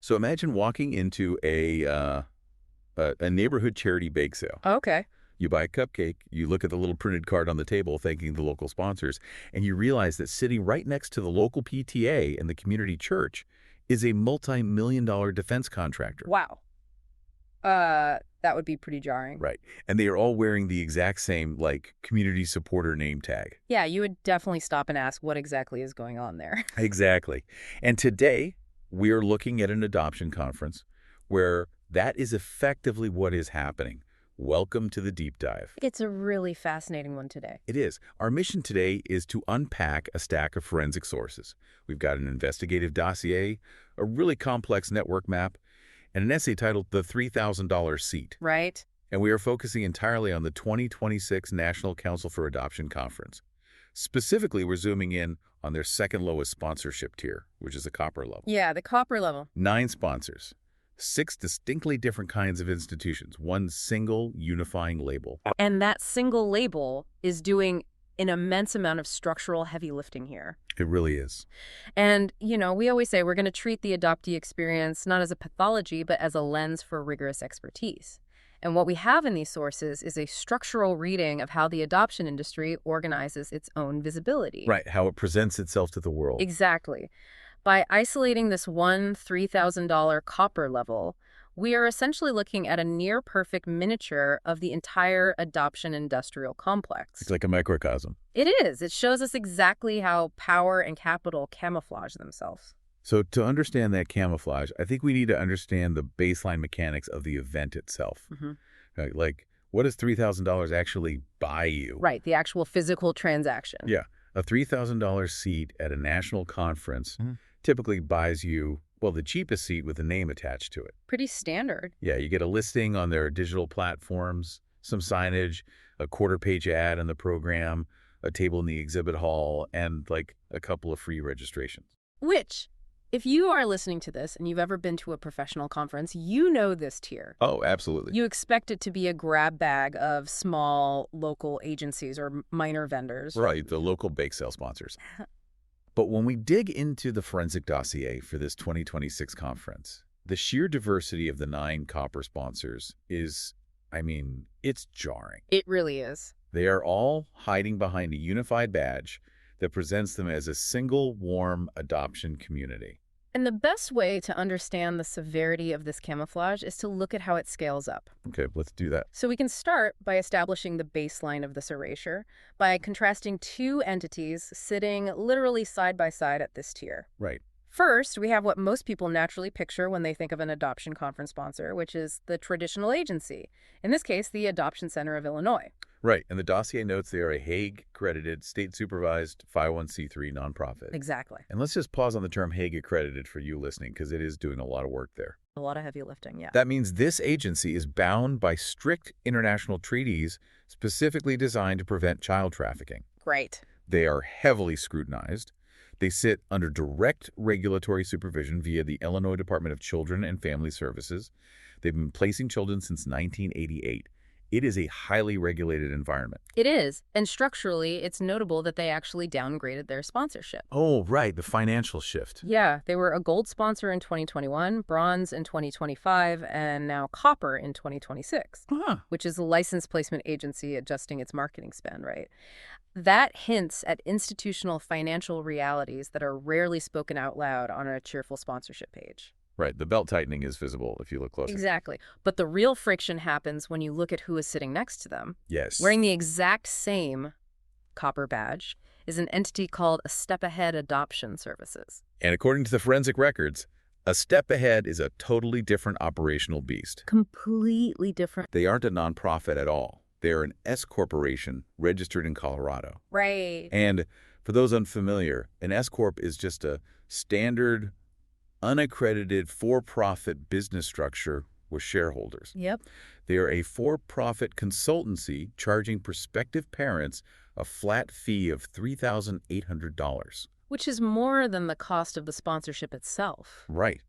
So imagine walking into a neighborhood charity bake sale. Okay. You buy a cupcake, you look at the little printed card on the table thanking the local sponsors, and you realize that sitting right next to the local PTA and the community church is a multi-million-dollar defense contractor. Wow. That would be pretty jarring. Right. And they are all wearing the exact same, like, community supporter name tag. Yeah, you would definitely stop and ask what exactly is going on there. Exactly. And today, we are looking at an adoption conference where that is effectively what is happening. Welcome to the deep dive. It's a really fascinating one today. It is. Our mission today is to unpack a stack of forensic sources. We've got an investigative dossier, a really complex network map, and an essay titled The $3,000 Seat. Right? And we are focusing entirely on the 2026 National Council for Adoption Conference. Specifically, we're zooming in on their second lowest sponsorship tier, which is a copper level. Yeah, the copper level. 9 sponsors, 6 distinctly different kinds of institutions, one single unifying label. And that single label is doing an immense amount of structural heavy lifting here. It really is. And, we always say we're going to treat the adoptee experience not as a pathology, but as a lens for rigorous expertise. And what we have in these sources is a structural reading of how the adoption industry organizes its own visibility. Right, how it presents itself to the world. Exactly. By isolating this one $3,000 copper level, we are essentially looking at a near-perfect miniature of the entire adoption industrial complex. It's like a microcosm. It is. It shows us exactly how power and capital camouflage themselves. So to understand that camouflage, I think we need to understand the baseline mechanics of the event itself. Like, what does $3,000 actually buy you? Right, the actual physical transaction. Yeah, a $3,000 seat at a national conference typically buys you, well, the cheapest seat with a name attached to it. Pretty standard. Yeah, you get a listing on their digital platforms, some signage, a quarter-page ad in the program, a table in the exhibit hall, and, like, a couple of free registrations. Which, if you are listening to this and you've ever been to a professional conference, you know this tier. Oh, absolutely. You expect it to be a grab bag of small local agencies or minor vendors. Right, the local bake sale sponsors. But when we dig into the forensic dossier for this 2026 conference, the sheer diversity of the 9 copper sponsors is, it's jarring. It really is. They are all hiding behind a unified badge that presents them as a single, warm adoption community. And the best way to understand the severity of this camouflage is to look at how it scales up. Okay, let's do that. So we can start by establishing the baseline of this erasure by contrasting 2 entities sitting literally side by side at this tier. Right. First, we have what most people naturally picture when they think of an adoption conference sponsor, which is the traditional agency. In this case, the Adoption Center of Illinois. Right, and the dossier notes they are a Hague-accredited, state-supervised 501c3 nonprofit. Exactly. And let's just pause on the term Hague-accredited for you listening, because it is doing a lot of work there. A lot of heavy lifting, yeah. That means this agency is bound by strict international treaties specifically designed to prevent child trafficking. Great. They are heavily scrutinized. They sit under direct regulatory supervision via the Illinois Department of Children and Family Services. They've been placing children since 1988. It is a highly regulated environment. It is. And structurally, it's notable that they actually downgraded their sponsorship. Oh, right, the financial shift. Yeah, they were a gold sponsor in 2021, bronze in 2025, and now copper in 2026, which is a license placement agency adjusting its marketing spend, right? That hints at institutional financial realities that are rarely spoken out loud on a cheerful sponsorship page. Right, the belt tightening is visible if you look closer. Exactly. But the real friction happens when you look at who is sitting next to them. Yes. Wearing the exact same copper badge is an entity called A Step Ahead Adoption Services. And according to the forensic records, A Step Ahead is a totally different operational beast. Completely different. They aren't a nonprofit at all. They are an S corporation registered in Colorado. Right. And for those unfamiliar, an S corp is just a standard, unaccredited for-profit business structure with shareholders. Yep. They are a for-profit consultancy charging prospective parents a flat fee of $3,800. Which is more than the cost of the sponsorship itself. Right.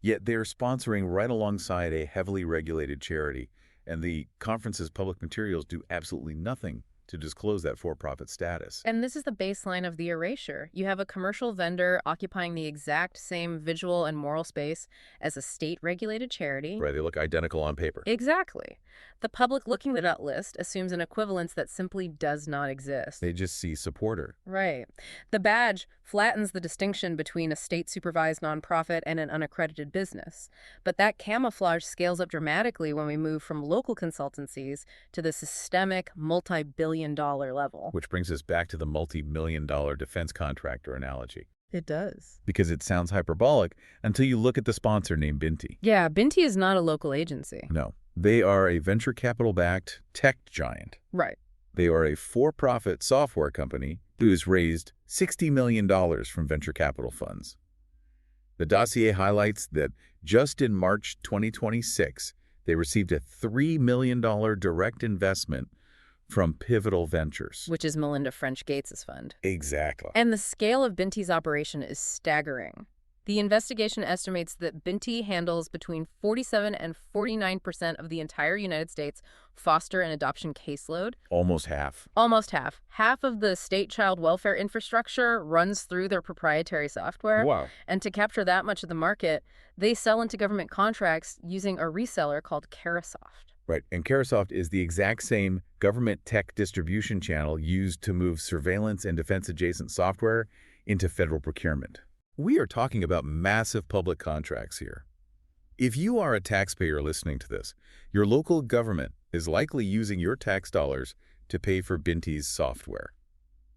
Yet they are sponsoring right alongside a heavily regulated charity, and the conference's public materials do absolutely nothing to disclose that for-profit status. And this is the baseline of the erasure. You have a commercial vendor occupying the exact same visual and moral space as a state-regulated charity. Right, they look identical on paper. Exactly. The public looking at that list assumes an equivalence that simply does not exist. They just see supporter. Right. The badge flattens the distinction between a state-supervised nonprofit and an unaccredited business. But that camouflage scales up dramatically when we move from local consultancies to the systemic, multi-billion-dollar level. Which brings us back to the multi-million-dollar defense contractor analogy. It does. Because it sounds hyperbolic until you look at the sponsor named Binti. Yeah, Binti is not a local agency. No. They are a venture capital-backed tech giant. Right. They are a for-profit software company who has raised $60 million from venture capital funds. The dossier highlights that just in March 2026, they received a $3 million direct investment from Pivotal Ventures. Which is Melinda French Gates' fund. Exactly. And the scale of Binti's operation is staggering. The investigation estimates that Binti handles between 47 and 49% of the entire United States foster and adoption caseload. Almost half. Almost half. Half of the state child welfare infrastructure runs through their proprietary software. Wow. And to capture that much of the market, they sell into government contracts using a reseller called Carasoft. Right, and Carasoft is the exact same government tech distribution channel used to move surveillance and defense-adjacent software into federal procurement. We are talking about massive public contracts here. If you are a taxpayer listening to this, your local government is likely using your tax dollars to pay for Binti's software.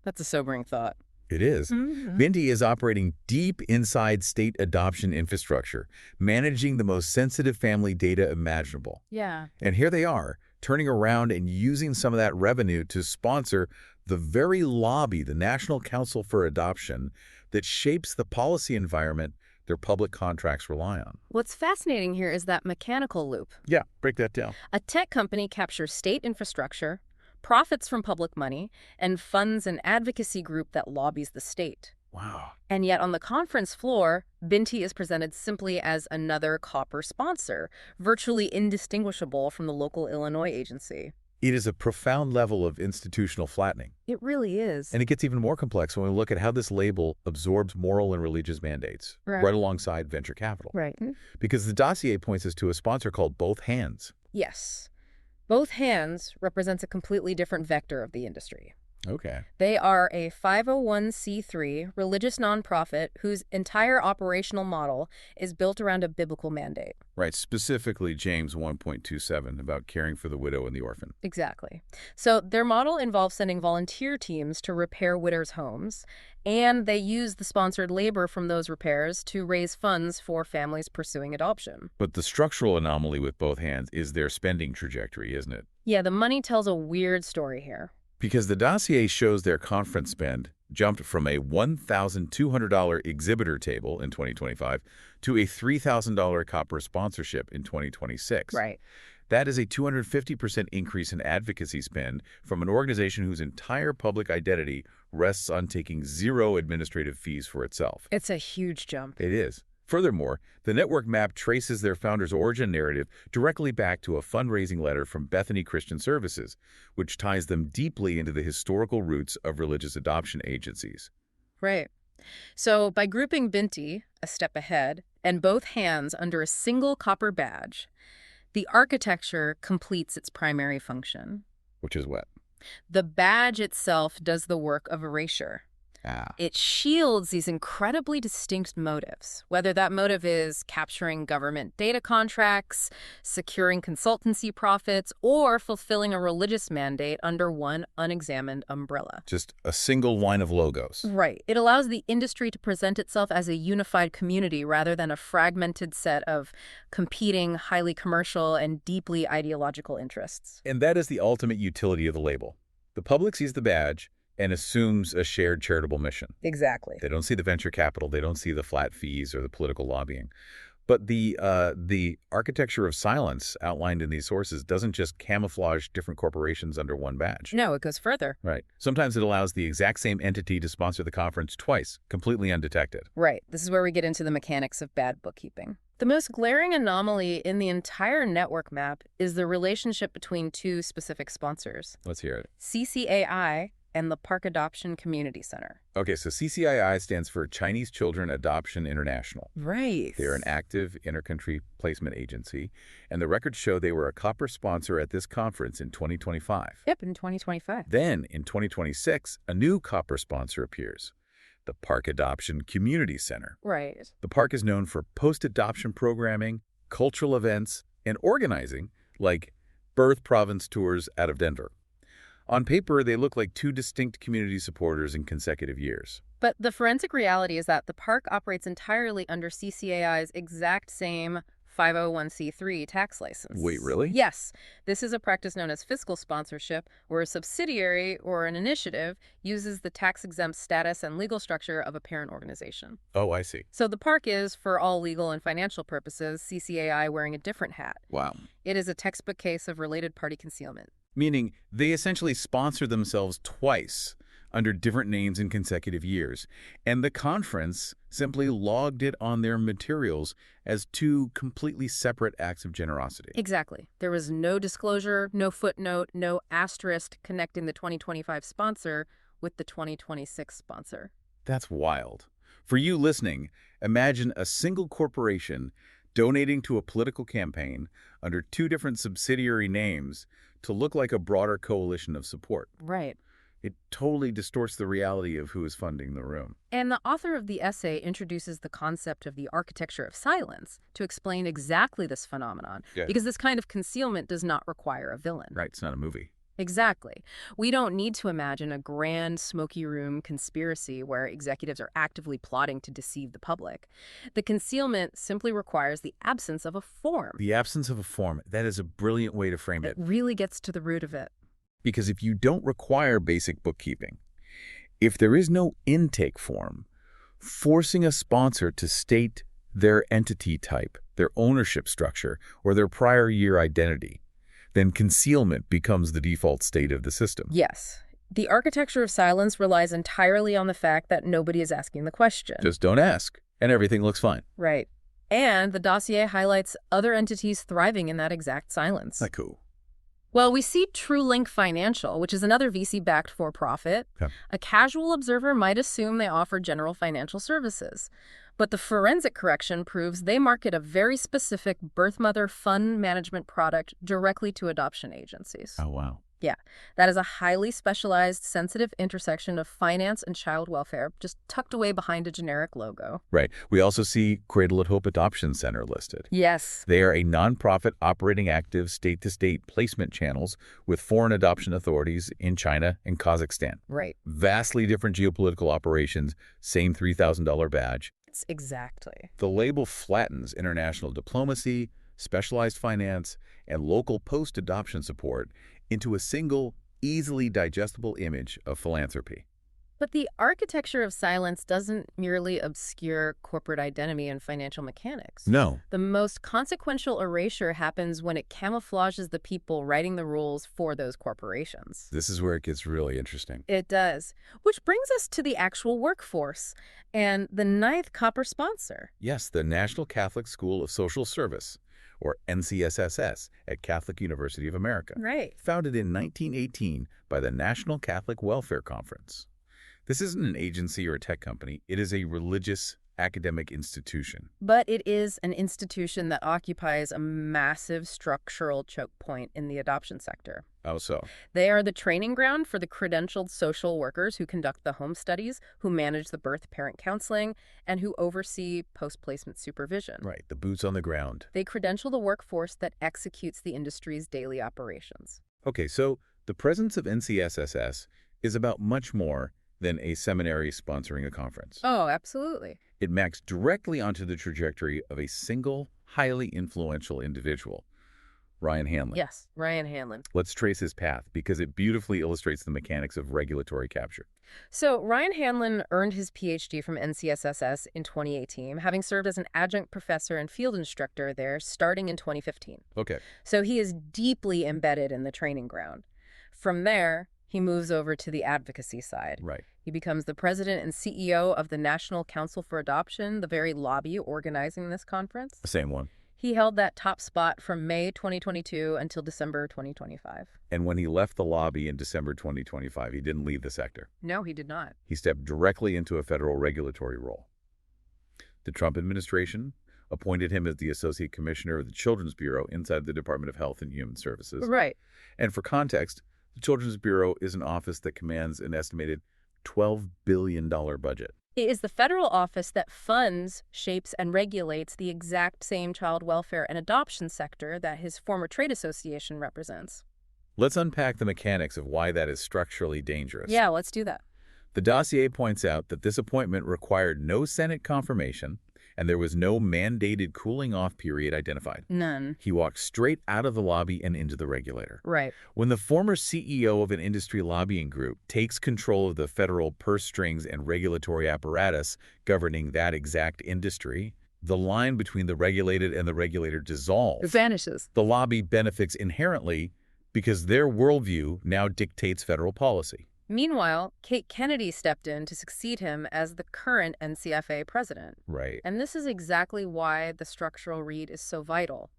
That's a sobering thought. It is. Binti is operating deep inside state adoption infrastructure, managing the most sensitive family data imaginable. Yeah. And here they are, turning around and using some of that revenue to sponsor the very lobby, the National Council for Adoption, that shapes the policy environment their public contracts rely on. What's fascinating here is that mechanical loop. Yeah, break that down. A tech company captures state infrastructure, profits from public money, and funds an advocacy group that lobbies the state. Wow. And yet on the conference floor, Binti is presented simply as another copper sponsor, virtually indistinguishable from the local Illinois agency. It is a profound level of institutional flattening. It really is. And it gets even more complex when we look at how this label absorbs moral and religious mandates, right alongside venture capital. Right. Because the dossier points us to a sponsor called Both Hands. Yes. Both Hands represents a completely different vector of the industry. Okay. They are a 501c3 religious nonprofit whose entire operational model is built around a biblical mandate. Right, specifically James 1.27 about caring for the widow and the orphan. Exactly. So their model involves sending volunteer teams to repair widows' homes, and they use the sponsored labor from those repairs to raise funds for families pursuing adoption. But the structural anomaly with Both Hands is their spending trajectory, isn't it? Yeah, the money tells a weird story here. Because the dossier shows their conference spend jumped from a $1,200 exhibitor table in 2025 to a $3,000 copper sponsorship in 2026. Right. That is a 250% increase in advocacy spend from an organization whose entire public identity rests on taking zero administrative fees for itself. It's a huge jump. It is. Furthermore, the network map traces their founder's origin narrative directly back to a fundraising letter from Bethany Christian Services, which ties them deeply into the historical roots of religious adoption agencies. Right. So by grouping Binti, a step ahead, and Both Hands under a single copper badge, the architecture completes its primary function. Which is what? The badge itself does the work of erasure. It shields these incredibly distinct motives, whether that motive is capturing government data contracts, securing consultancy profits, or fulfilling a religious mandate under one unexamined umbrella. Just a single line of logos. Right. It allows the industry to present itself as a unified community rather than a fragmented set of competing, highly commercial, and deeply ideological interests. And that is the ultimate utility of the label. The public sees the badge and assumes a shared charitable mission. Exactly. They don't see the venture capital. They don't see the flat fees or the political lobbying. But the architecture of silence outlined in these sources doesn't just camouflage different corporations under one badge. No, it goes further. Right. Sometimes it allows the exact same entity to sponsor the conference twice, completely undetected. Right. This is where we get into the mechanics of bad bookkeeping. The most glaring anomaly in the entire network map is the relationship between two specific sponsors, Let's hear it. CCAI and the Park Adoption Community Center. Okay, so CCII stands for Chinese Children Adoption International. Right. They're an active intercountry placement agency, and the records show they were a copper sponsor at this conference in 2025. Yep, in 2025. Then, in 2026, a new copper sponsor appears, the Park Adoption Community Center. Right. The park is known for post-adoption programming, cultural events, and organizing, like birth province tours out of Denver. On paper, they look like two distinct community supporters in consecutive years. But the forensic reality is that the park operates entirely under CCAI's exact same 501c3 tax license. Wait, really? Yes. This is a practice known as fiscal sponsorship, where a subsidiary or an initiative uses the tax-exempt status and legal structure of a parent organization. Oh, I see. So the park is, for all legal and financial purposes, CCAI wearing a different hat. Wow. It is a textbook case of related party concealment. Meaning they essentially sponsor themselves twice under different names in consecutive years, and the conference simply logged it on their materials as two completely separate acts of generosity. Exactly. There was no disclosure, no footnote, no asterisk connecting the 2025 sponsor with the 2026 sponsor. That's wild. For you listening, imagine a single corporation donating to a political campaign under two different subsidiary names to look like a broader coalition of support. Right. It totally distorts the reality of who is funding the room. And the author of the essay introduces the concept of the architecture of silence to explain exactly this phenomenon, because this kind of concealment does not require a villain. Right, it's not a movie. Exactly. We don't need to imagine a grand smoky room conspiracy where executives are actively plotting to deceive the public. The concealment simply requires the absence of a form. The absence of a form, that is a brilliant way to frame it. It really gets to the root of it. Because if you don't require basic bookkeeping, if there is no intake form, forcing a sponsor to state their entity type, their ownership structure, or their prior year identity, then concealment becomes the default state of the system. Yes. The architecture of silence relies entirely on the fact that nobody is asking the question. Just don't ask, and everything looks fine. Right. And the dossier highlights other entities thriving in that exact silence. Like who? Well, we see TrueLink Financial, which is another VC-backed for-profit. Okay. A casual observer might assume they offer general financial services. But the forensic correction proves they market a very specific birth mother fund management product directly to adoption agencies. Oh, wow. Yeah, that is a highly specialized, sensitive intersection of finance and child welfare, just tucked away behind a generic logo. Right. We also see Cradle at Hope Adoption Center listed. Yes. They are a nonprofit operating active state-to-state placement channels with foreign adoption authorities in China and Kazakhstan. Right. Vastly different geopolitical operations, same $3,000 badge. Exactly. The label flattens international diplomacy, specialized finance, and local post-adoption support into a single, easily digestible image of philanthropy. But the architecture of silence doesn't merely obscure corporate identity and financial mechanics. No. The most consequential erasure happens when it camouflages the people writing the rules for those corporations. This is where it gets really interesting. It does. Which brings us to the actual workforce and the ninth copper sponsor. Yes, the National Catholic School of Social Service, or NCSS, at Catholic University of America. Right. Founded in 1918 by the National Catholic Welfare Conference. This isn't an agency or a tech company. It is a religious academic institution. But it is an institution that occupies a massive structural choke point in the adoption sector. How so? They are the training ground for the credentialed social workers who conduct the home studies, who manage the birth-parent counseling, and who oversee post-placement supervision. Right, the boots on the ground. They credential the workforce that executes the industry's daily operations. Okay, so the presence of NCSS is about much more than a seminary sponsoring a conference. Oh, absolutely. It maps directly onto the trajectory of a single, highly influential individual, Ryan Hanlon. Yes, Ryan Hanlon. Let's trace his path because it beautifully illustrates the mechanics of regulatory capture. So Ryan Hanlon earned his PhD from NCSS in 2018, having served as an adjunct professor and field instructor there starting in 2015. Okay. So he is deeply embedded in the training ground. From there, he moves over to the advocacy side. Right. He becomes the president and CEO of the National Council for Adoption, the very lobby organizing this conference. The same one. He held that top spot from May 2022 until December 2025. And when he left the lobby in December 2025, he didn't leave the sector. No, he did not. He stepped directly into a federal regulatory role. The Trump administration appointed him as the Associate Commissioner of the Children's Bureau inside the Department of Health and Human Services. Right. And for context, the Children's Bureau is an office that commands an estimated $12 billion budget. It is the federal office that funds, shapes, and regulates the exact same child welfare and adoption sector that his former trade association represents. Let's unpack the mechanics of why that is structurally dangerous. Yeah, let's do that. The dossier points out that this appointment required no Senate confirmation, and there was no mandated cooling-off period identified. None. He walked straight out of the lobby and into the regulator. Right. When the former CEO of an industry lobbying group takes control of the federal purse strings and regulatory apparatus governing that exact industry, the line between the regulated and the regulator dissolves. It vanishes. The lobby benefits inherently because their worldview now dictates federal policy. Meanwhile, Kate Kennedy stepped in to succeed him as the current NCFA president. Right. And this is exactly why the structural read is so vital.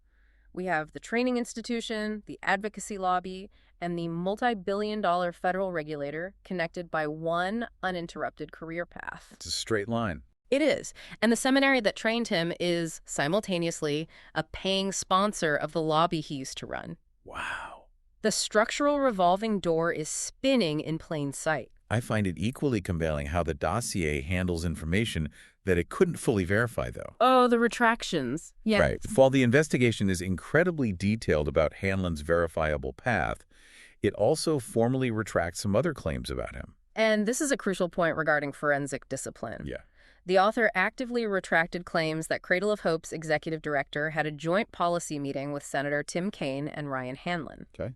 We have the training institution, the advocacy lobby, and the multi-billion-dollar federal regulator connected by one uninterrupted career path. It's a straight line. It is. And the seminary that trained him is, simultaneously, a paying sponsor of the lobby he used to run. Wow. The structural revolving door is spinning in plain sight. I find it equally compelling how the dossier handles information that it couldn't fully verify, though. Oh, the retractions. Yeah. Right. While the investigation is incredibly detailed about Hanlon's verifiable path, it also formally retracts some other claims about him. And this is a crucial point regarding forensic discipline. Yeah. The author actively retracted claims that Cradle of Hope's executive director had a joint policy meeting with Senator Tim Kaine and Ryan Hanlon. Okay.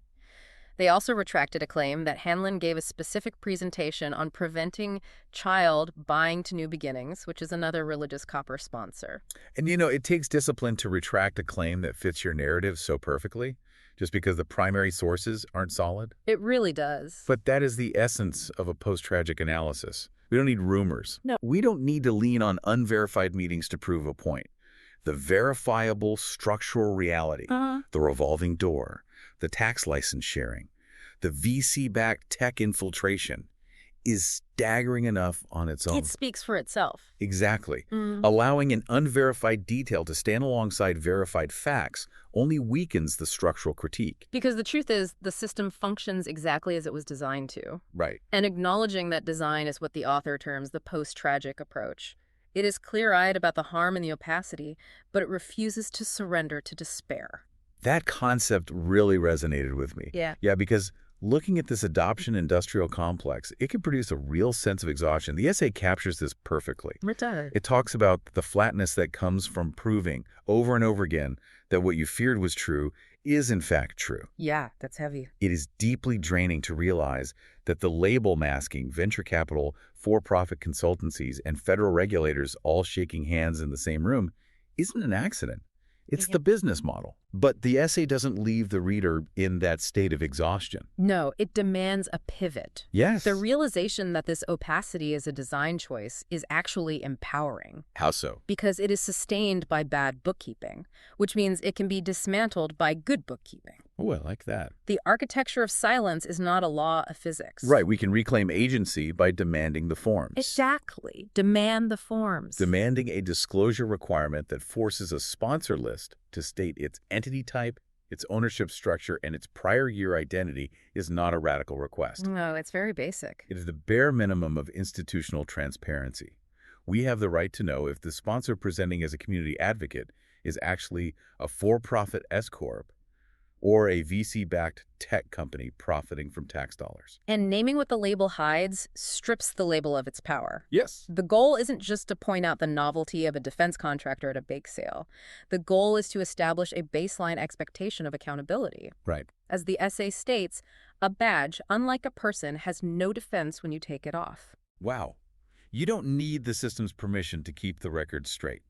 They also retracted a claim that Hanlon gave a specific presentation on preventing child buying to New Beginnings, which is another religious copper sponsor. And it takes discipline to retract a claim that fits your narrative so perfectly, just because the primary sources aren't solid. It really does. But that is the essence of a post-tragic analysis. We don't need rumors. No. We don't need to lean on unverified meetings to prove a point. The verifiable structural reality, the revolving door, the tax license sharing, the VC-backed tech infiltration is staggering enough on its own. It speaks for itself. Exactly. Allowing an unverified detail to stand alongside verified facts only weakens the structural critique. Because the truth is, the system functions exactly as it was designed to. Right. And acknowledging that design is what the author terms the post-tragic approach. It is clear-eyed about the harm and the opacity, but it refuses to surrender to despair. That concept really resonated with me. Yeah. Yeah, because looking at this adoption industrial complex, it can produce a real sense of exhaustion. The essay captures this perfectly. It talks about the flatness that comes from proving over and over again that what you feared was true is in fact true. Yeah, that's heavy. It is deeply draining to realize that the label masking, venture capital, for-profit consultancies, and federal regulators all shaking hands in the same room isn't an accident. It's the business model. But the essay doesn't leave the reader in that state of exhaustion. No, it demands a pivot. Yes. The realization that this opacity is a design choice is actually empowering. How so? Because it is sustained by bad bookkeeping, which means it can be dismantled by good bookkeeping. Oh, I like that. The architecture of silence is not a law of physics. Right, we can reclaim agency by demanding the forms. Exactly. Demand the forms. Demanding a disclosure requirement that forces a sponsor list to state its entity type, its ownership structure, and its prior year identity is not a radical request. No, it's very basic. It is the bare minimum of institutional transparency. We have the right to know if the sponsor presenting as a community advocate is actually a for-profit S-corp or a VC-backed tech company profiting from tax dollars. And naming what the label hides strips the label of its power. Yes. The goal isn't just to point out the novelty of a defense contractor at a bake sale. The goal is to establish a baseline expectation of accountability. Right. As the essay states, a badge, unlike a person, has no defense when you take it off. Wow. You don't need the system's permission to keep the record straight.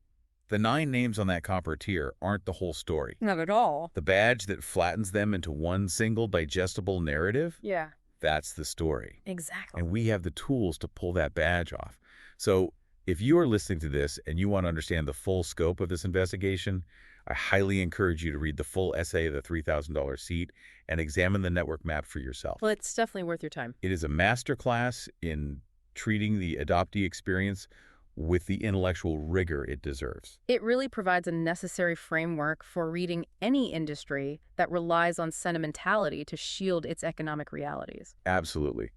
The 9 names on that copper tier aren't the whole story. Not at all. The badge that flattens them into one single digestible narrative? Yeah. That's the story. Exactly. And we have the tools to pull that badge off. So if you are listening to this and you want to understand the full scope of this investigation, I highly encourage you to read the full essay of the $3,000 seat and examine the network map for yourself. Well, it's definitely worth your time. It is a masterclass in treating the adoptee experience with the intellectual rigor it deserves. It really provides a necessary framework for reading any industry that relies on sentimentality to shield its economic realities. Absolutely.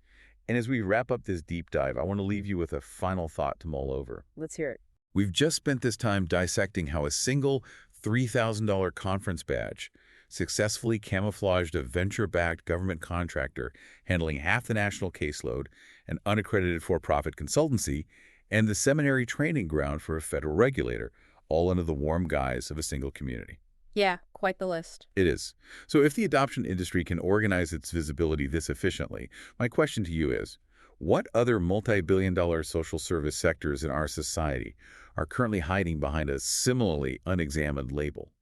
And as we wrap up this deep dive, I want to leave you with a final thought to mull over. Let's hear it. We've just spent this time dissecting how a single $3,000 conference badge successfully camouflaged a venture-backed government contractor handling half the national caseload, an unaccredited for-profit consultancy, and the seminary training ground for a federal regulator, all under the warm guise of a single community. Yeah, quite the list. It is. So if the adoption industry can organize its visibility this efficiently, my question to you is, what other multi-billion-dollar social service sectors in our society are currently hiding behind a similarly unexamined label?